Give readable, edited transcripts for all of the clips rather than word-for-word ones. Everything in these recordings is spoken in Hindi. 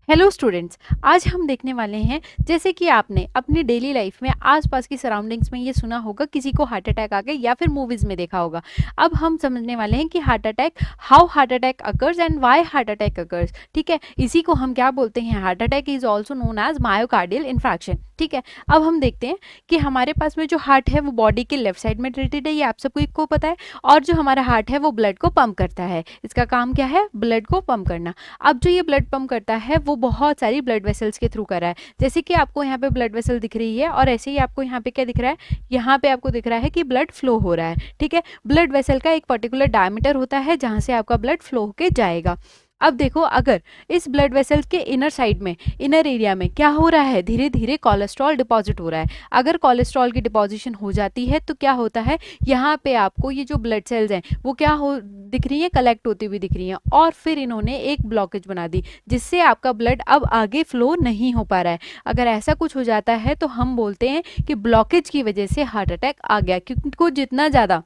Hello students. आज हम देखने वाले हैं जैसे कि आपने अपनी डेली लाइफ में आसपास की सराउंडिंग्स में ये सुना होगा किसी को हार्ट अटैक आ गया या फिर मूवीज में देखा होगा। अब हम समझने वाले हैं कि heart attack, how heart attack occurs and why heart attack occurs. ठीक है, इसी को हम क्या बोलते हैं, heart attack is also known as myocardial infraction. ठीक है, अब हम देखते हैं कि हमारे पास में जो हार्ट है वो बॉडी के लेफ्ट साइड में रिलेटेड है, ये आप सबको पता है। और जो हमारा हार्ट है वो ब्लड को पंप करता है, इसका काम क्या है, ब्लड को पंप करना। अब जो ये ब्लड पंप करता है वो बहुत सारी ब्लड वेसल्स के थ्रू कर रहा है। जैसे कि आपको यहाँ पे ब्लड वेसल दिख रही है और ऐसे ही आपको यहाँ पे क्या दिख रहा है, यहाँ पे आपको दिख रहा है कि ब्लड फ्लो हो रहा है। ठीक है, ब्लड वेसल का एक पर्टिकुलर डायमीटर होता है जहां से आपका ब्लड फ्लो होके जाएगा। अब देखो, अगर इस ब्लड वेसल्स के इनर साइड में, इनर एरिया में क्या हो रहा है, धीरे धीरे कोलेस्ट्रॉल डिपॉजिट हो रहा है। अगर कोलेस्ट्रॉल की डिपॉजिशन हो जाती है तो क्या होता है, यहाँ पे आपको ये जो ब्लड सेल्स हैं वो क्या हो दिख रही हैं, कलेक्ट होती हुई दिख रही हैं, और फिर इन्होंने एक ब्लॉकेज बना दी जिससे आपका ब्लड अब आगे फ्लो नहीं हो पा रहा है। अगर ऐसा कुछ हो जाता है तो हम बोलते हैं कि ब्लॉकेज की वजह से हार्ट अटैक आ गया, क्योंकि जितना ज़्यादा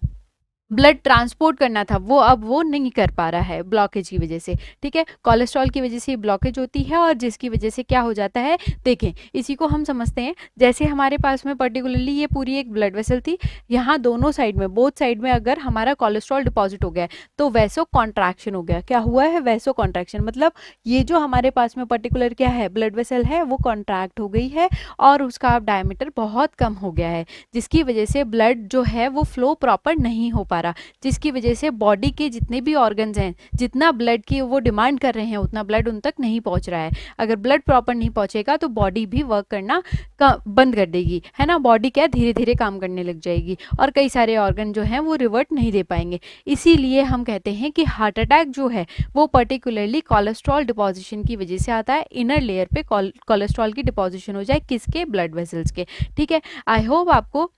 ब्लड ट्रांसपोर्ट करना था वो अब वो नहीं कर पा रहा है ब्लॉकेज की वजह से। ठीक है, कोलेस्ट्रॉल की वजह से ये ब्लॉकेज होती है और जिसकी वजह से क्या हो जाता है, देखें इसी को हम समझते हैं। जैसे हमारे पास में पर्टिकुलरली ये पूरी एक ब्लड वेसल थी, यहाँ दोनों साइड में, बोथ साइड में अगर हमारा कोलेस्ट्रॉल डिपॉजिट हो गया तो वैसो कॉन्ट्रैक्शन हो गया। क्या हुआ है, वैसो कॉन्ट्रैक्शन, मतलब ये जो हमारे पास में पर्टिकुलर क्या है, ब्लड वेसल है, वो कॉन्ट्रैक्ट हो गई है और उसका डायमीटर बहुत कम हो गया है, जिसकी वजह से ब्लड जो है वो फ्लो प्रॉपर नहीं हो पा रहा, जिसकी वजह से बॉडी के जितने भी ऑर्गन्स हैं, जितना ब्लड की वो डिमांड कर रहे हैं उतना ब्लड उन तक नहीं पहुंच रहा है। अगर ब्लड प्रॉपर नहीं पहुंचेगा तो बॉडी भी वर्क करना बंद कर देगी, है ना। बॉडी क्या धीरे धीरे काम करने लग जाएगी और कई सारे ऑर्गन जो हैं वो रिवर्ट नहीं दे पाएंगे। इसीलिए हम कहते हैं कि हार्ट अटैक जो है वो पर्टिकुलरली कोलेस्ट्रॉल डिपॉजिशन की वजह से आता है। इनर लेयर पे कोलेस्ट्रॉल की डिपॉजिशन हो जाए, किसके, ब्लड वेसल्स के। ठीक है, आई होप आपको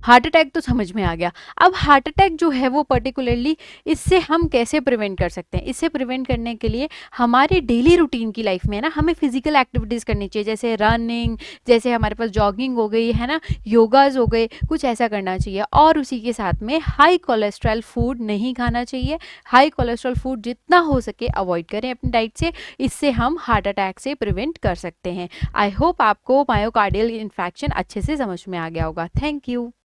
हार्ट अटैक तो समझ में आ गया। अब हार्ट अटैक जो है वो पर्टिकुलरली इससे हम कैसे प्रिवेंट कर सकते हैं, इससे प्रिवेंट करने के लिए हमारे डेली रूटीन की लाइफ में ना हमें फिजिकल एक्टिविटीज़ करनी चाहिए, जैसे रनिंग, जैसे हमारे पास जॉगिंग हो गई है ना, योगाज हो गए, कुछ ऐसा करना चाहिए। और उसी के साथ में हाई कोलेस्ट्रॉल फूड नहीं खाना चाहिए। हाई कोलेस्ट्रॉल फूड जितना हो सके अवॉइड करें अपनी डाइट से, इससे हम हार्ट अटैक से प्रिवेंट कर सकते हैं। आई होप आपको मायोकार्डियल इन्फेक्शन अच्छे से समझ में आ गया होगा। Thank you.